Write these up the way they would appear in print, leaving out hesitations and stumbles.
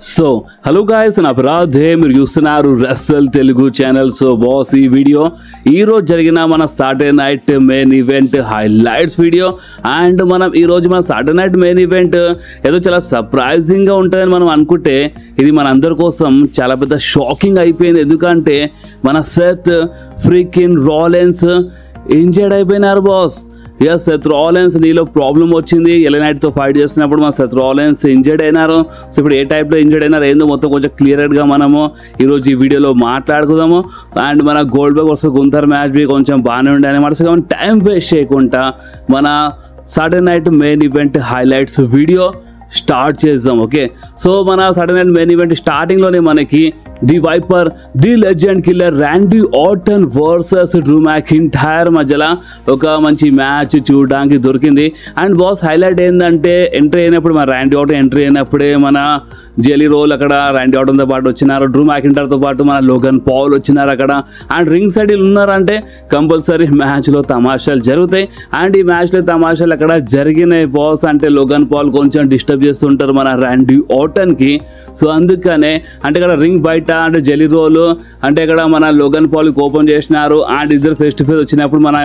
So hello guys, నా అపరాధే మీరు చూస్తున్నారు Russell Telugu channel. So boss, ఈ వీడియో ఈరోజు జరిగిన మన Saturday night main event highlights video. And మనం ఈరోజు మన సాటర్డే నైట్ మెయిన్ ఈవెంట్ ఏదో చాలా సర్ప్రైజింగ్గా ఉంటుందని మనం అనుకుంటే ఇది మన అందరి కోసం చాలా పెద్ద షాకింగ్ అయిపోయింది. ఎందుకంటే మన సెత్ ఫ్రీకిన్ రాలెన్స్ ఇంజర్డ్ అయిపోయినారు బాస్. ఎస్, సెత్ రాలెన్స్ నీలో ప్రాబ్లం వచ్చింది. ఎల్ నైట్తో ఫైట్ చేస్తున్నప్పుడు మన సెత్ రాలెన్స్ ఇంజర్డ్ అయినారు. సో ఇప్పుడు ఏ టైప్లో ఇంజర్డ్ అయినారు ఏందో మొత్తం కొంచెం క్లియర్గా మనము ఈరోజు ఈ వీడియోలో మాట్లాడుకుందాము. అండ్ మన గోల్డ్బర్గ్ వర్సెస్ గుంథర్ మ్యాచ్ బి కొంచెం బాగానే ఉండే అనమాట. సో కాబట్టి టైం వేస్ట్ చేయకుండా మన Saturday night main event highlights video start చేద్దాం. ఓకే, సో మన సాటర్డే నైట్ మెయిన్ ఈవెంట్ స్టార్టింగ్లోనే మనకి the Viper, the legend killer Randy Orton versus Drew McIntyre మధ్యలో ఒక మంచి మ్యాచ్ చూడడానికి దొరికింది. అండ్ బాస్ హైలైట్ ఏంటంటే ఎంట్రీ అయినప్పుడు మన ర్యాండీ ఆర్టన్ ఎంట్రీ అయినప్పుడే మన జెలీ రోల్ అక్కడ ర్యాండీ ఆర్టన్తో పాటు వచ్చినారు. డ్రూ మ్యాకింటైర్తో పాటు మన లోగన్ పాల్ వచ్చినారు అక్కడ. అండ్ రింగ్ సైడ్ ఉన్నారంటే కంపల్సరీ మ్యాచ్లో తమాషాలు జరుగుతాయి. అండ్ ఈ మ్యాచ్లో తమాషాలు అక్కడ జరిగినాయి బాస్. అంటే లోగన్ పాల్ కొంచెం డిస్టర్బ్ చేస్తుంటారు మన ర్యాండీ ఆర్టన్కి. సో అందుకనే అంటే ఇక్కడ రింగ్ బయట అంటే జెలీ రోల్ అంటే ఇక్కడ మన లోగన్ పాల్ ఓపెన్ చేసినారు. అండ్ ఇద్దరు ఫేస్ టు ఫేస్ వచ్చినప్పుడు మన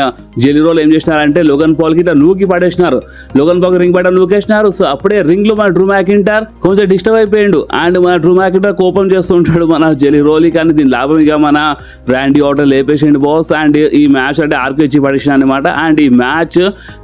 జెలీ రోల్ ఏం చేసినారంటే లోగన్ పాల్ కి ఇట్లా నూకి పడేసినారు. లోగన్ పాల్ రింగ్ బయట నూకేసినారు. సో అప్పుడే రింగ్ లో మన డ్రూ మ్యాకింటైర్ కొంచెం డిస్టర్బ్ అయిపోయిండు. అండ్ మన డ్రూ మ్యాకింటైర్ కోపం చేస్తుంటాడు మన జెలీ రోల్. కానీ దీని లాభం ఇక మన ర్యాండీ ఆర్టన్ లేపేసిండు బాస్. అండ్ ఈ మ్యాచ్ అంటే ఆర్కు ఇచ్చి పడేసిన అనమాట. అండ్ ఈ మ్యాచ్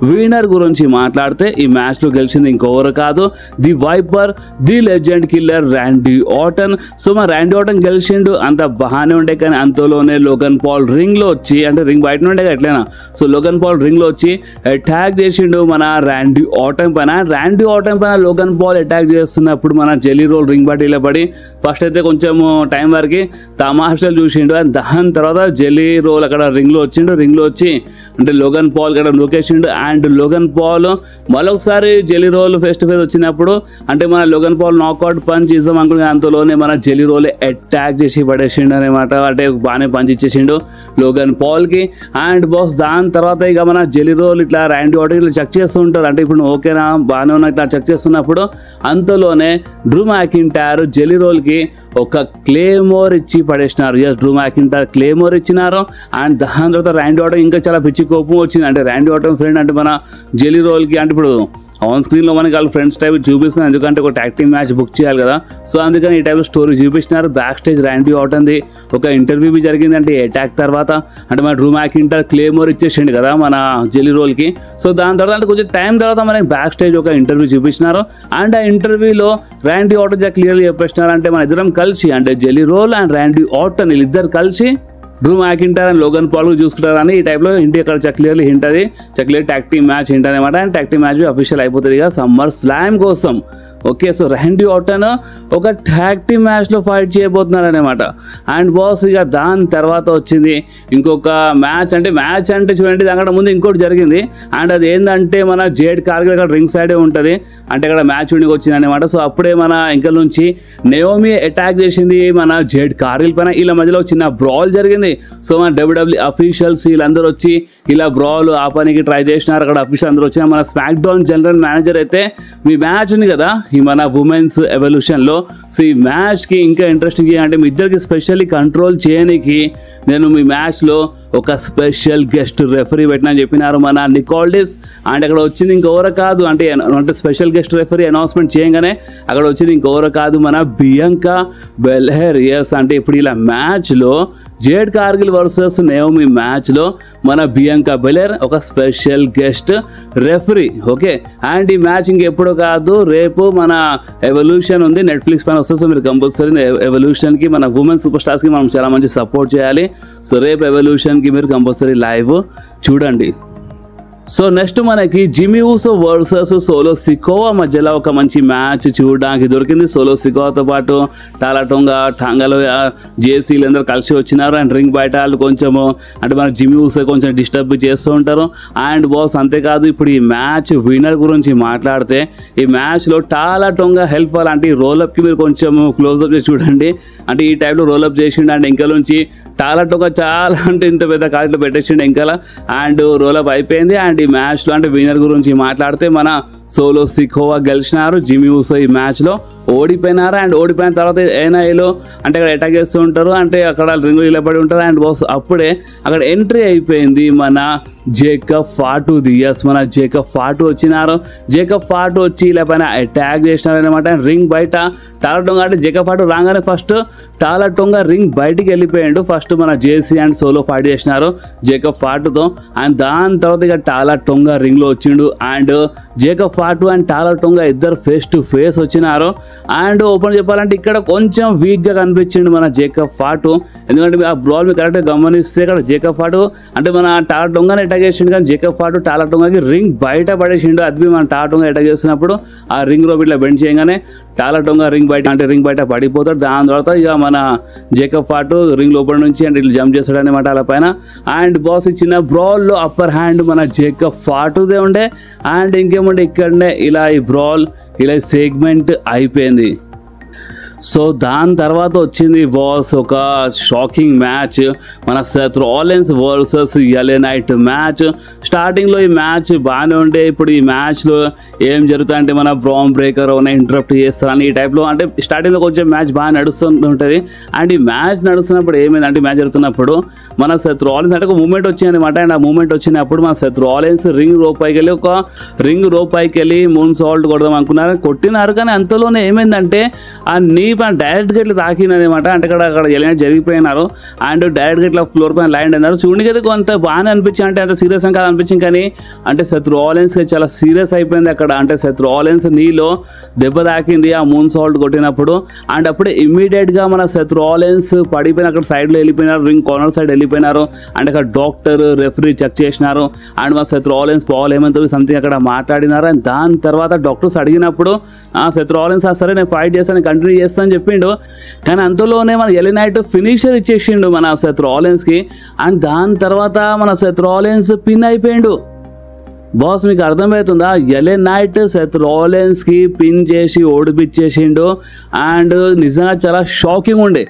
విన్నర్ గురించి మాట్లాడితే ఈ మ్యాచ్ లో గెలిచింది ఇంకెవరు కాదు, the Viper, the legend killer Randy Orton. So మన ర్యాండీ ఆర్టన్ గెలిచిండు, అంత బాగానే ఉండే. కానీ అంతలోనే లోగన్ పాల్ రింగ్ లో వచ్చి అంటే రింగ్ బయట ఉండే ఎట్లయినా సో లోగన్ పాల్ రింగ్ లో వచ్చి అటాక్ చేసిండు మన ర్యాండీ ఆర్టన్ పైన. ర్యాండీ ఆర్టన్ పైన లోగన్ పాల్ అటాక్ చేస్తున్నప్పుడు మన జెలీ రోల్ రింగ్ బట్టి ఇలా పడి ఫస్ట్ అయితే కొంచెం టైం వరకు తమాషాలు చూసిండు. అండ్ దాని తర్వాత జెలీ రోల్ అక్కడ రింగ్ లో వచ్చిండు. రింగ్ లో వచ్చి అంటే లోగన్ పాల్ అక్కడ నూకేసిండు. అండ్ లోగన్ పాల్ మరొకసారి Jelly Roll face to face వచ్చినప్పుడు అంటే మన లోగన్ పాల్ నాకౌట్ పంచ్ ఇద్దాం అనుకునే అంతలోనే మన జెలీ రోల్ అటాక్ చేసి పడేసిండు అనమాట. అంటే బాగానే పంచ్ ఇచ్చేసిండు లోగన్ పాల్ కి. అండ్ బాస్ దాని తర్వాత ఇక మన జెలీ రోల్ ఇట్లా ర్యాండీ ఆర్టన్ ఇట్లా చెక్ చేస్తూ ఉంటారు. అంటే ఇప్పుడు ఓకేనా బాగానే ఉన్నా ఇట్లా చెక్ చేస్తున్నప్పుడు అంతలోనే డ్రూ మ్యాకింటైర్ జెలీ రోల్ కి ఒక క్లేమోర్ ఇచ్చి పడేసినారు. ఎస్, డ్రూ మ్యాకింటైర్ క్లేమోర్ ఇచ్చినారు. అండ్ దాని తర్వాత ర్యాండీ ఆర్టన్ ఇంకా చాలా పిచ్చి కోపం వచ్చింది. అంటే ర్యాండీ ఆర్టన్ ఫ్రెండ్ అంటే మన జెలీ రోల్ కి అంటే ఇప్పుడు ఆన్ స్క్రీన్లో మనకి వాళ్ళు ఫ్రెండ్స్ టైప్ చూపిస్తున్నారు. ఎందుకంటే ఒక ట్యాగ్ టీమ్ మ్యాచ్ బుక్ చేయాలి కదా. సో అందుకని ఈ టైప్ స్టోరీ చూపిస్తున్నారు. బ్యాక్ స్టేజ్ ర్యాండీ ఆర్టన్ది ఒక ఇంటర్వ్యూ బి జరిగింది. అంటే అటాక్ తర్వాత అంటే మన డ్రూ మ్యాకింటైర్ క్లేమోర్ ఇచ్చేసిండు కదా మన జెలీ రోల్కి. సో దాని తర్వాత అంటే కొంచెం టైం తర్వాత మనకి బ్యాక్ స్టేజ్ ఒక ఇంటర్వ్యూ చూపించినారు. అండ్ ఆ ఇంటర్వ్యూలో ర్యాండీ ఆర్టన్ క్లియర్గా చెప్పేసినారు అంటే మన ఇద్దరం కలిసి అంటే Jelly Roll and Randy Orton వీళ్ళిద్దరు కలిసి Drew McIntyre and Logan Paul చూసుకుంటారని ఈ టైప్లో ఇంటి అక్కడ క్లియర్లీ హింట్ అది clear tag team match hint అనమాట. And tag team match official అయిపోతుంది ఇక సమ్మర్ స్లామ్ కోసం. ఓకే, సో ర్యాండీ ఆర్టన్ ఒక ట్యాగ్ టీమ్ మ్యాచ్లో ఫైట్ చేయబోతున్నారు అనమాట. అండ్ బాస్ ఇక దాని తర్వాత వచ్చింది ఇంకొక మ్యాచ్. అంటే మ్యాచ్ అంటే చూడండి అక్కడ ముందు ఇంకోటి జరిగింది. అండ్ అది ఏంటంటే మన జేడ్ కార్గిల్ అక్కడ రింగ్ సైడే ఉంటుంది. అంటే అక్కడ మ్యాచ్ ఉండి వచ్చింది అనమాట. సో అప్పుడే మన ఇంకల నుంచి నయోమి అటాక్ చేసింది మన జేడ్ కార్గిల్ పైన. వీళ్ళ మధ్యలో చిన్న బ్రాల్ జరిగింది. సో మన డబ్ల్యూడబ్ల్యూ అఫీషియల్స్ వీళ్ళందరూ వచ్చి ఇలా బ్రాల్ ఆపడానికి ట్రై చేసినారు. అక్కడ అఫీషియల్ అందరూ వచ్చిన మన స్మాక్ డౌన్ జనరల్ మేనేజర్ అయితే మీ మ్యాచ్ ఉంది కదా ఈ మన ఉమెన్స్ ఎవల్యూషన్లో, సో ఈ మ్యాచ్కి ఇంకా ఇంట్రెస్టింగ్ అంటే మీ ఇద్దరికి స్పెషల్లీ కంట్రోల్ చేయడానికి నేను మీ మ్యాచ్లో ఒక స్పెషల్ గెస్ట్ రెఫరీ పెట్టినా చెప్పినారు మన నికోల్డిస్. అండ్ అక్కడ వచ్చింది ఇంకెవరో కాదు అంటే స్పెషల్ గెస్ట్ రెఫరీ అనౌన్స్మెంట్ చేయగానే అక్కడ వచ్చింది ఇంకెవరో కాదు మన బియాంకా బెలెర్. ఎస్, అంటే ఇప్పుడు ఇలా మ్యాచ్లో జేడ్ కార్గిల్ వర్సెస్ నయోమి మ్యాచ్లో మన బియాంకా బెలెర్ ఒక special guest referee. Okay, and ఈ మ్యాచ్ ఇంకెప్పుడు కాదు రేపు మన ఎవల్యూషన్ ఉంది నెట్ఫ్లిక్స్ పైన వస్తుంది. సో మీరు కంపల్సరీ ఎవల్యూషన్కి మన ఉమెన్ సూపర్ స్టార్స్కి మనం చాలా మంచి సపోర్ట్ చేయాలి. సో రేపు ఎవల్యూషన్కి మీరు కంపల్సరీ లైవ్ చూడండి. సో నెక్స్ట్ మనకి జిమీ ఊసో వర్సెస్ సోలో సికోవా మధ్యలో ఒక మంచి మ్యాచ్ చూడడానికి దొరికింది. సోలో సికోవాతో పాటు టాలాటోంగా టాంగాలో జేసీలు అందరూ కలిసి వచ్చినారు. అండ్ రింగ్ బయట వాళ్ళు కొంచెము అంటే మన జిమీ ఊసో కొంచెం డిస్టర్బ్ చేస్తూ ఉంటారు. అండ్ బాస్ అంతేకాదు ఇప్పుడు ఈ మ్యాచ్ విన్నర్ గురించి మాట్లాడితే ఈ మ్యాచ్లో టాలాటోంగా హెల్ప్ అలాంటి రోలప్కి మీరు కొంచెం క్లోజ్అప్ చేసి చూడండి. అంటే ఈ టైప్లో రోలప్ చేసిండు. అండ్ ఇంకా నుంచి టాలటోంగా చాలా అంటే ఇంత పెద్ద కాలిట్లో పెట్టేసిండు ఇంకా. అండ్ రోలప్ అయిపోయింది. అండ్ ఈ మ్యాచ్లో అంటే విన్నర్ గురించి మాట్లాడితే మన సోలో సికోవా గెలిచినారు. జిమ్మీ ఊసో ఈ మ్యాచ్లో ఓడిపోయినారు. అండ్ ఓడిపోయిన తర్వాత ఏనాయిలో అంటే అక్కడ అటాక్ చేస్తూ ఉంటారు, అంటే అక్కడ రింగు నిలబడి ఉంటారు. అండ్ బాస్ అప్పుడే అక్కడ ఎంట్రీ అయిపోయింది మన జేకబ్ ఫాటు దియస్. మన జేకబ్ ఫాటు వచ్చినారు. జేకబ్ ఫాటు వచ్చి ఇలా పైన అటాక్ చేసినారు అనమాట. రింగ్ బయట టాలటోంగా అంటే జేకబ్ ఫాటు రాగానే ఫస్ట్ టాలటోంగా రింగ్ బయటికి వెళ్ళిపోయాడు. ఫస్ట్ మన జేసీ అండ్ సోలో ఫైట్ చేసినారు జేకబ్ ఫాటుతో. అండ్ దాని తర్వాత ఇక టాలటోంగా రింగ్లో వచ్చిండు. అండ్ జేకబ్ ఫాటు అండ్ టాలటోంగా ఇద్దరు ఫేస్ టు ఫేస్ వచ్చినారు. అండ్ ఓపెన్ చెప్పాలంటే ఇక్కడ కొంచెం వీక్గా కనిపించిండు మన జేకబ్ ఫాటు. ఎందుకంటే ఆ బ్రాల్ మీరు కరెక్ట్గా గమనిస్తే ఇక్కడ జేకబ్ ఫాటు అంటే మన టాలటోంగానే అటాక్ చేసిండు, కానీ జేకబ్ ఫాటు టాలటోంగాకి రింగ్ బయట పడేసిండు. అది మన టాలటోంగా అటాక్ చేస్తున్నప్పుడు ఆ రింగ్ రోప్ ఇట్లా బెండ్ చేయగానే టాలటోంగా రింగ్ బయట పడిపోతాడు. దాని తర్వాత ఇక మన జేకబ్ ఫాటు రింగ్ లోపల నుంచి అంటే ఇట్లా జంప్ చేస్తాడు అనమాట అలా పైన. అండ్ బాస్ ఇచ్చిన బ్రాల్లో అప్పర్ హ్యాండ్ మన జేకబ్ ఫాటుదే ఉండే. అండ్ ఇంకేముంటే ఇక్కడనే ఇలా ఈ బ్రాల్ ఇలా సెగ్మెంట్ అయిపోయింది. సో దాని తర్వాత వచ్చింది బాస్ ఒక షాకింగ్ మ్యాచ్, మన Seth Rollins versus LA Knight match. స్టార్టింగ్లో ఈ మ్యాచ్ బాగానే ఉండే. ఇప్పుడు ఈ మ్యాచ్లో ఏం జరుగుతుందంటే మన బ్రాన్ బ్రేకర్ ఉన్న ఇంటరప్ట్ చేస్తారని ఈ టైప్లో అంటే స్టార్టింగ్లో కొంచెం మ్యాచ్ బాగా నడుస్తుంటుంది. అండ్ ఈ మ్యాచ్ నడుస్తున్నప్పుడు ఏమైందంటే మ్యాచ్ జరుగుతున్నప్పుడు మన సెత్ రాలిన్స్ అంటే ఒక మూమెంట్ వచ్చింది అనమాట. అండ్ ఆ మూమెంట్ వచ్చినప్పుడు మన సెత్ రాలిన్స్ రింగ్ రోప్ పైకి వెళ్ళి మూన్ సాల్ట్ కొడదాం అనుకున్నారు, కొట్టినారు. కానీ అంతలోనే ఏమైందంటే ఆ డైరెక్ట్గా ఇట్లా తాకిందనమాట. అంటే అక్కడ ఎలిమినేట్ జరిగిపోయినారు. అండ్ డైరెక్ట్గా ఇట్లా ఫ్లోర్ పైన ల్యాండ్ అయినారు. చూడడానికి అయితే కొంత బాగానే అనిపించింది, అంటే అంత సీరియస్ అని కాదు అనిపించింది. కానీ అంటే సెత్ రాలిన్స్కి చాలా సీరియస్ అయిపోయింది అక్కడ. అంటే సెత్ రాలిన్స్ నీలో దెబ్బ తాకింది ఆ మూన్ సాల్ట్ కొట్టినప్పుడు. అండ్ అప్పుడే ఇమ్మీడియట్గా మన సెత్ రాలిన్స్ పడిపోయిన అక్కడ సైడ్లో వెళ్ళిపోయినారు, రింగ్ కార్నర్ సైడ్ వెళ్ళిపోయినారు. అండ్ అక్కడ డాక్టర్ రెఫరీ చెక్ చేసినారు. అండ్ మన సెత్ రాలిన్స్ పాల్ ఏమంతో సంథింగ్ అక్కడ మాట్లాడినారు. అండ్ దాని తర్వాత డాక్టర్స్ అడిగినప్పుడు సెత్ రాలిన్స్ సరే నేను ఫైట్ చేస్తాను కంటిన్యూ చేస్తాను చెప్పిండు. కానీ అంతలోనే మన ఎల్ఏ నైట్ ఫినిషర్ ఇచ్చేసిండు మన సెత్ రాలిన్స్కి. అండ్ దాని తర్వాత మన సెత్ రాలిన్స్ పిన్ అయిపోయిండు. బాస్ మీకు అర్థమవుతుందా? ఎల్ఏ నైట్ సెత్ రాలిన్స్కి పిన్ చేసి ఓడిపిచ్చేసిండు. అండ్ నిజంగా చాలా షాకింగ్ ఉండే.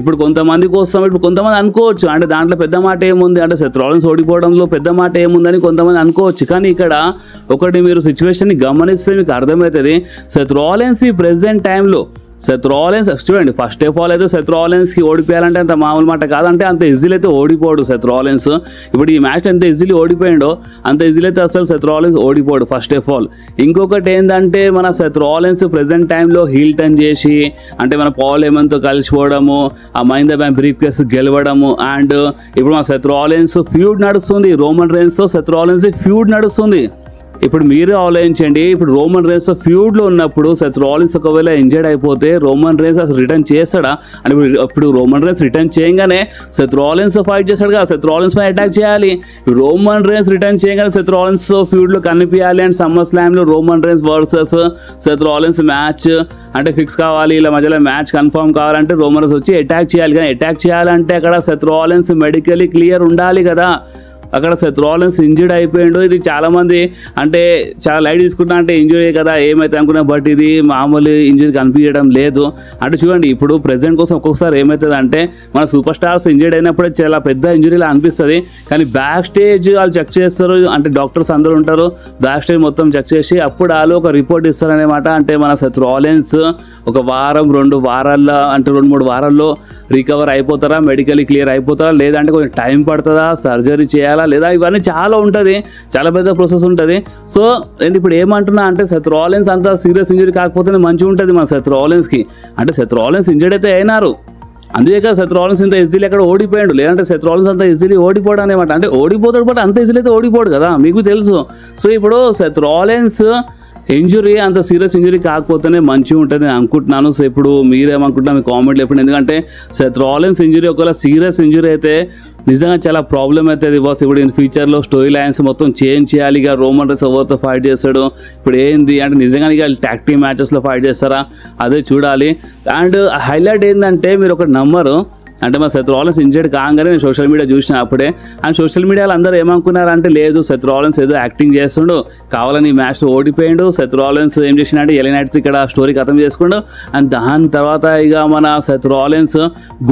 ఇప్పుడు కొంతమంది కోసం ఇప్పుడు కొంతమంది అనుకోవచ్చు అంటే దాంట్లో పెద్ద మాట ఏముంది అంటే సెత్ రాలిన్స్ ఓడిపోవడంలో పెద్ద మాట ఏముందని కొంతమంది అనుకోవచ్చు. కానీ ఇక్కడ ఒకటి మీరు సిచ్యువేషన్ని గమనిస్తే మీకు అర్థమవుతుంది. సెత్ రాలిన్స్ ఈ ప్రెజెంట్ టైంలో సెత్ రాలిన్స్ చూడండి, ఫస్ట్ ఆఫ్ ఆల్ అయితే సెత్ రాలిన్స్కి ఓడిపోయాలంటే అంత మామూలు మాట కాదంటే అంత ఈజీలో అయితే ఓడిపోడు సెత్ రాలిన్స్. ఇప్పుడు ఈ మ్యాచ్ ఎంత ఈజీలీ ఓడిపోయిండో అంత ఈజీలో అయితే అసలు సెత్ రాలిన్స్ ఓడిపోడు ఫస్ట్ ఆఫ్ ఆల్. ఇంకొకటి ఏంటంటే మన సెత్ రాలిన్స్ ప్రెజెంట్ టైంలో హీల్ టర్న్ చేసి అంటే మన పాల్ హేమన్తో కలిసిపోవడము, ఆ మహీంద్రా బ్యాంక్ బ్రీఫ్ కేస్ గెలవడము. అండ్ ఇప్పుడు మన సెత్ రాలిన్స్ ఫ్యూడ్ నడుస్తుంది, రోమన్ రైన్స్తో సెత్ రాలిన్స్ ఫ్యూడ్ నడుస్తుంది. ఇప్పుడు మీరే ఆలోచించండి, ఇప్పుడు రోమన్ రైన్స్ ఫ్యూడ్లో ఉన్నప్పుడు సెత్ రాలిన్స్ ఒకవేళ ఇంజర్డ్ అయిపోతే రోమన్ రైన్స్ అసలు రిటర్న్ చేస్తాడా అంటే ఇప్పుడు రోమన్ రైన్స్ రిటర్న్ చేయగానే సెత్ రాలిన్స్ ఫైట్ చేస్తాడు కదా, సెత్ రాలిన్స్ పై అటాక్ చేయాలి. రోమన్ రైన్స్ రిటర్న్ చేయగానే సెత్ రాలిన్స్ ఫ్యూడ్లో కనిపించాలి. అండ్ సమ్మర్ స్లామ్లో Roman Reigns versus Seth Rollins match అంటే ఫిక్స్ కావాలి, ఇలా మధ్యలో మ్యాచ్ కన్ఫర్మ్ కావాలంటే రోమన్ రైన్స్ వచ్చి అటాక్ చేయాలి. కానీ అటాక్ చేయాలంటే అక్కడ సెత్ రాలిన్స్ మెడికలీ క్లియర్ ఉండాలి కదా. అక్కడ సెత్ రాలిన్స్ ఇంజర్డ్ అయిపోయిండు. ఇది చాలామంది అంటే చాలా లైట్ తీసుకుంటా అంటే ఇంజురీ కదా ఏమైతే అనుకున్నా, బట్ ఇది మామూలు ఇంజురీ కనిపించడం లేదు. అంటే చూడండి ఇప్పుడు ప్రెజెంట్ కోసం ఒక్కొక్కసారి ఏమవుతుంది అంటే మన సూపర్ స్టార్స్ ఇంజర్డ్ అయినప్పుడే చాలా పెద్ద ఇంజురీలా అనిపిస్తుంది. కానీ బ్యాక్ స్టేజ్ వాళ్ళు చెక్ చేస్తారు, అంటే డాక్టర్స్ అందరూ ఉంటారు బ్యాక్ స్టేజ్ మొత్తం చెక్ చేసి అప్పుడు వాళ్ళు ఒక రిపోర్ట్ ఇస్తారనమాట. అంటే మన సెత్ రాలిన్స్ ఒక వారం 2 వారాల్లో అంటే 2-3 వారాల్లో రికవర్ అయిపోతారా, మెడికలీ క్లియర్ అయిపోతారా, లేదంటే కొంచెం టైం పడుతుందా, సర్జరీ చేయాలా లేదా, ఇవన్నీ చాలా ఉంటుంది, చాలా పెద్ద ప్రాసెస్ ఉంటుంది. సో నేను ఇప్పుడు ఏమంటున్నా అంటే సెత్ రాలిన్స్ అంత సీరియస్ ఇంజరీ కాకపోతే మంచిగా ఉంటుంది మన సెత్ రాలిన్స్కి. అంటే సెత్ రాలిన్స్ ఇంజర్డ్ అయితే అయినారు, అందుకే కదా సెత్ రాలిన్స్ ఇంత ఈజీలీ అక్కడ ఓడిపోయాడు. లేదంటే సెత్ రాలిన్స్ అంత ఈజీలీ ఓడిపోవడం అనమాట. అంటే ఓడిపోతాడు బట్ అంత ఈజీలీ అయితే ఓడిపోడు కదా, మీకు తెలుసు. సో ఇప్పుడు సెత్ రాలిన్స్ ఇంజురీ అంత సీరియస్ ఇంజురీ కాకపోతేనే మంచిగా ఉంటుంది నేను అనుకుంటున్నాను. సో ఇప్పుడు మీరేమనుకుంటున్నా మీ కామెంట్లో చెప్పండి. ఎందుకంటే సెత్ రాలిన్స్ ఇంజురీ ఒకవేళ సీరియస్ ఇంజురీ అయితే నిజంగా చాలా ప్రాబ్లం అవుతుంది బాస్. ఇప్పుడు ఇన్ ఫ్యూచర్లో స్టోరీ లైన్స్ మొత్తం చేంజ్ చేయాలి. ఇక రోమన్ రైన్స్ ఎవరితో ఫైట్ చేస్తాడు, ఇప్పుడు ఏంది అంటే నిజంగా ఇక ట్యాగ్ టీమ్ మ్యాచెస్లో ఫైట్ చేస్తారా అదే చూడాలి. అండ్ హైలైట్ ఏంటంటే మీరు ఒక నమ్మరు, అంటే మా సెత్ రాలిన్స్ ఇంజర్డ్ కాగానే నేను సోషల్ మీడియా చూసిన అప్పుడే. అండ్ సోషల్ మీడియాలో అందరూ ఏమనుకున్నారంటే లేదు సెత్ రాలిన్స్ ఏదో యాక్టింగ్ చేస్తుండు, కావాలని ఈ మ్యాచ్లో ఓడిపోయిండు. సెత్ రాలిన్స్ ఏం చేసిండంటే ఎలే నైట్స్ ఇక్కడ స్టోరీ ఖతం చేసుకుండు. అండ్ దాని తర్వాత ఇక మన Seth Rollins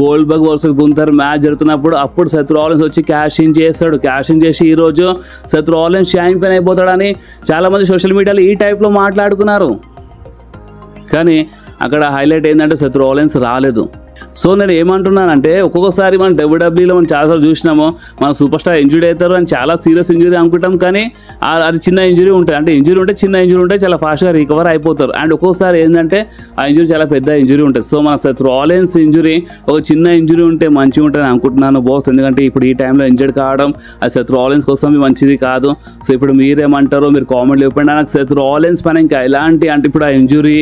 Goldberg versus Gunther match జరుగుతున్నప్పుడు అప్పుడు సెత్ రాలిన్స్ వచ్చి క్యాష్ ఇన్ చేస్తాడు. క్యాష్ ఇన్ చేసి ఈరోజు సెత్ రాలిన్స్ ఛాంపియన్ అయిపోతాడని చాలామంది సోషల్ మీడియాలో ఈ టైప్లో మాట్లాడుకున్నారు. కానీ అక్కడ హైలైట్ ఏంటంటే సెత్ రాలిన్స్ రాలేదు. సో నేను ఏమంటున్నానంటే ఒక్కొక్కసారి మనం డబ్ల్యూడబ్ల్యూలో మనం చాలాసార్లు చూసినాము, మన సూపర్ స్టార్ ఇంజురీ అవుతారు అని చాలా సీరియస్ ఇంజురీ అనుకుంటాం. కానీ అది చిన్న ఇంజురీ ఉంటుంది, అంటే ఇంజురీ ఉంటే చిన్న ఇంజురీ ఉంటే చాలా ఫాస్ట్గా రికవర్ అయిపోతారు. అండ్ ఒక్కొక్కసారి ఏంటంటే ఆ ఇంజురీ చాలా పెద్ద ఇంజురీ ఉంటుంది. సో మన సెత్ రాలిన్స్ ఇంజురీ ఒక చిన్న ఇంజురీ ఉంటే మంచిగా ఉంటుంది అనుకుంటున్నాను బాస్. ఎందుకంటే ఇప్పుడు ఈ టైంలో ఇంజర్డ్ కావడం అది సెత్ రాలిన్స్ కోసం మంచిది కాదు. సో ఇప్పుడు మీరేమంటారో మీరు కామెంట్లు చెప్పండి. నాకు సెత్ రాలిన్స్ పైన ఇంకా ఎలాంటి అంటే ఇప్పుడు ఆ ఇంజురీ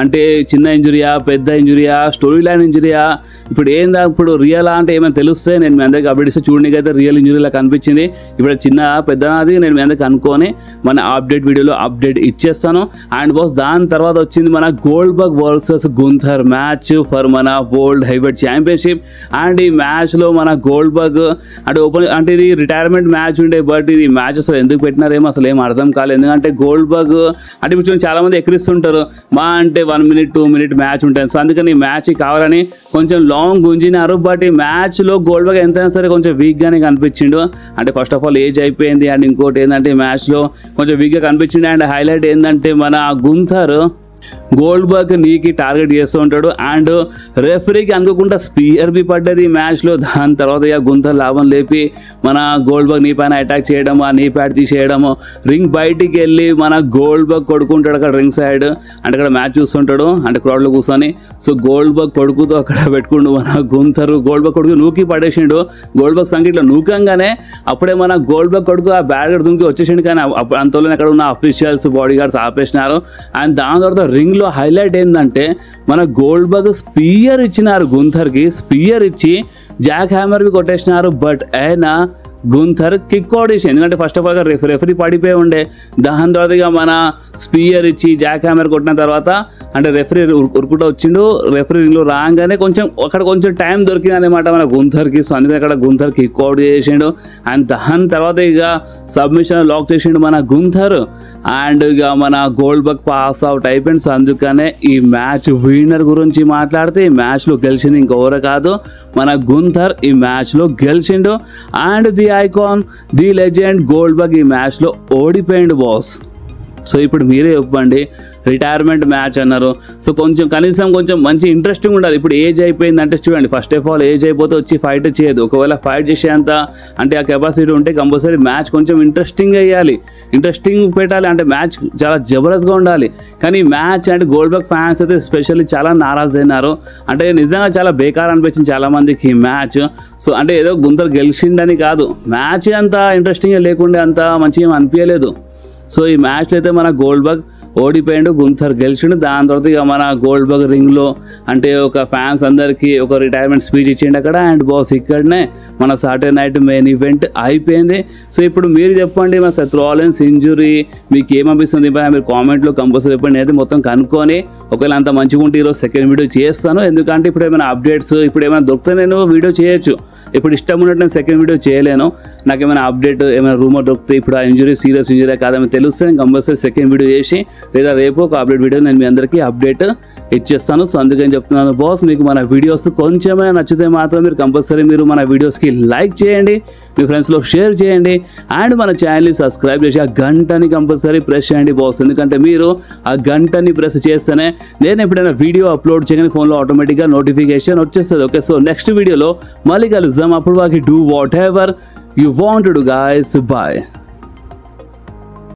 అంటే చిన్న ఇంజురీయా పెద్ద ఇంజురీయా స్టోరీ లైన్ ఇంజురీయా ఇప్పుడు ఏందా ఇప్పుడు రియల్ అంటే ఏమైనా తెలిస్తే నేను మీ అందరికి అప్డేట్ ఇస్తే చూడడానికి అయితే రియల్ ఇంజురీలా కనిపించింది. ఇప్పుడు చిన్న పెద్దనాది నేను మీ అందరికి అనుకొని మన అప్డేట్ వీడియోలో అప్డేట్ ఇచ్చేస్తాను. అండ్ బాస్ దాని తర్వాత వచ్చింది మన Goldberg versus Gunther match for మన వరల్డ్ హెవీవెయిట్ ఛాంపియన్షిప్. అండ్ ఈ మ్యాచ్లో మన గోల్డ్బర్గ్ అంటే ఓపెన్ అంటే ఇది రిటైర్మెంట్ మ్యాచ్ ఉండే, బట్ ఇది మ్యాచ్ అసలు ఎందుకు పెట్టినారేమో అసలు ఏం అర్థం కాలేదు. ఎందుకంటే గోల్డ్బర్గ్ అంటే ఇప్పుడు చాలామంది ఎక్కిరిస్తుంటారు మా అంటే 1 minute 2 minute మ్యాచ్ ఉంటుంది. సో అందుకని ఈ మ్యాచ్ కావాలని కొంచెం లాంగ్ గుంజినారు. బట్ ఈ మ్యాచ్లో గోల్డ్బర్గ్ ఎంతైనా సరే కొంచెం వీక్గానే కనిపించిండు. అంటే ఫస్ట్ ఆఫ్ ఆల్ ఏజ్ అయిపోయింది. అండ్ ఇంకోటి ఏంటంటే ఈ మ్యాచ్లో కొంచెం వీక్గా కనిపించింది. అండ్ హైలైట్ ఏంటంటే మన గుంథర్ గోల్డ్బర్గ్ నీకి టార్గెట్ చేస్తూ ఉంటాడు. అండ్ రెఫరీకి అనుకోకుండా స్పియర్ బి పడ్డది ఈ మ్యాచ్లో. దాని తర్వాత ఇక గుంథర్ లాభం లేపి మన గోల్డ్బర్గ్ నీ పైన అటాక్ చేయడము, ఆ నీ ప్యాడ్ తీసేయడము, రింగ్ బయటికి వెళ్ళి మన గోల్డ్బర్గ్ కొడుకుంటాడు అక్కడ రింగ్ సైడ్. అంటే అక్కడ మ్యాచ్ చూస్తుంటాడు అంటే క్రౌడ్లో కూర్చొని. సో గోల్డ్బర్గ్ కొడుకుతో అక్కడ పెట్టుకుంటూ మన గుంథర్ గోల్డ్బర్గ్ కొడుకు నూకి పడేసిండు. గోల్డ్బర్గ్ సంఖ్యలో నూకంగానే అప్పుడే మన గోల్డ్బర్గ్ కొడుకు ఆ బ్యాడ్ దుంకి వచ్చేసిండు. కానీ అంతలోనే అక్కడ ఉన్న అఫీషియల్స్ బాడీ గార్డ్స్ ఆపేసినారు. అండ్ దాని తర్వాత రింగ్లో హైలైట్ ఏంటంటే మన గోల్డ్బర్గ్ స్పియర్ ఇచ్చినారు గుంథర్కి. స్పియర్ ఇచ్చి జాక్ హ్యామర్కి కొట్టేసినారు. బట్ అయినా గుంథర్ కిక్ అవుట్ చేసి, ఎందుకంటే ఫస్ట్ ఆఫ్ ఆల్ రెఫరీ పడిపోయి ఉండే. దాని తర్వాత ఇక మన స్పియర్ ఇచ్చి జాక్ హ్యామర్ కొట్టిన తర్వాత అంటే రెఫరీ ఉరుకుంటూ వచ్చిండు. రెఫరీ రింగ్లో రాగానే అక్కడ కొంచెం టైం దొరికింది అనమాట మన గుంథర్కి. సో అందుకని అక్కడ గుంథర్ కిక్ అవుట్ చేసిండు. అండ్ దాని తర్వాత ఇక సబ్మిషన్ లాక్ చేసిండు మన గుంథర్. అండ్ ఇక మన గోల్డ్బర్గ్ పాస్ అవుట్ అయిపోయింది. సో అందుకనే ఈ మ్యాచ్ విన్నర్ గురించి మాట్లాడితే ఈ మ్యాచ్లో గెలిచింది ఇంకెవరో కాదు మన గుంథర్ ఈ మ్యాచ్లో గెలిచిండు. And the icon the legend Goldberg ఈ మ్యాచ్లో ఓడిపోయిండు బాస్. సో ఇప్పుడు మీరే చెప్పండి, రిటైర్మెంట్ మ్యాచ్ అన్నారు. సో కనీసం కొంచెం మంచి ఇంట్రెస్టింగ్ ఉండాలి. ఇప్పుడు ఏజ్ అయిపోయిందంటే చూడండి, ఫస్ట్ ఆఫ్ ఆల్ ఏజ్ అయిపోతే వచ్చి ఫైట్ చేయదు. ఒకవేళ ఫైట్ చేసేంత అంటే ఆ కెపాసిటీ ఉంటే కంపల్సరీ మ్యాచ్ కొంచెం ఇంట్రెస్టింగ్ అయ్యాలి, ఇంట్రెస్టింగ్ పెట్టాలి. అంటే మ్యాచ్ చాలా జబర్దస్త్గా ఉండాలి. కానీ మ్యాచ్ అంటే గోల్డ్బర్గ్ ఫ్యాన్స్ అయితే స్పెషల్లీ చాలా నారాజ్ అయినారు. అంటే నిజంగా చాలా బేకార్ అనిపించింది చాలామందికి ఈ మ్యాచ్. సో అంటే ఏదో గుంథర్ గెలిచిండని కాదు, మ్యాచ్ అంత ఇంట్రెస్టింగ్గా లేకుండే, అంత మంచిగా అనిపించలేదు. సో ఈ మ్యాచ్లో అయితే మన గోల్డ్బర్గ్ ఓడిపోయిండు, గుంథర్ గెలిచిండు. దాని తర్వాత ఇక మన గోల్డ్బర్గ్ రింగ్లో అంటే ఒక ఫ్యాన్స్ అందరికీ ఒక రిటైర్మెంట్ స్పీచ్ ఇచ్చిండు అక్కడ. అండ్ బాస్ ఇక్కడనే మన సాటర్డే నైట్ మెయిన్ ఈవెంట్ అయిపోయింది. సో ఇప్పుడు మీరు చెప్పండి, మన సెత్ రాలిన్స్ ఇంజురీ మీకు ఏమనిపిస్తుంది? మీరు కామెంట్లో కంపల్సరీ చెప్పండి. అయితే మొత్తం కనుక్కొని ఒకవేళ అంత మంచిగా ఉంటే ఈరోజు సెకండ్ వీడియో చేస్తాను. ఎందుకంటే ఇప్పుడు ఏమైనా అప్డేట్స్ ఇప్పుడు ఏమైనా దొరికితే నేను వీడియో చేయొచ్చు. ఇప్పుడు ఇష్టం ఉన్నట్టు నేను సెకండ్ వీడియో చేయలేను. నాకు ఏమైనా అప్డేట్ ఏమైనా రూమర్ దొరికితే ఇప్పుడు ఆ ఇంజురీ సీరియస్ ఇంజురీ కాదని తెలిస్తే నేను కంపల్సరీ సెకండ్ వీడియో చేసి లేదా రేపు ఒక అప్డేట్ వీడియో నేను మీ అందరికీ అప్డేట్ ఇచ్చేస్తాను. సో అందుకని చెప్తున్నాను బాస్, మీకు మన వీడియోస్ కొంచెమైనా నచ్చితే మాత్రం మీరు కంపల్సరీ మన వీడియోస్కి లైక్ చేయండి, మీ ఫ్రెండ్స్లో షేర్ చేయండి. అండ్ మన ఛానల్ని సబ్స్క్రైబ్ చేసి ఆ గంటని కంపల్సరీ ప్రెస్ చేయండి బాస్. ఎందుకంటే మీరు ఆ గంటని ప్రెస్ చేస్తేనే నేను ఎప్పుడైనా వీడియో అప్లోడ్ చేయగానే ఫోన్లో ఆటోమేటిక్గా నోటిఫికేషన్ వచ్చేస్తుంది. ఓకే, సో నెక్స్ట్ వీడియోలో మళ్ళీ కలుద్దాం. అప్పుడు వాకి do whatever you want to do guys. Bye.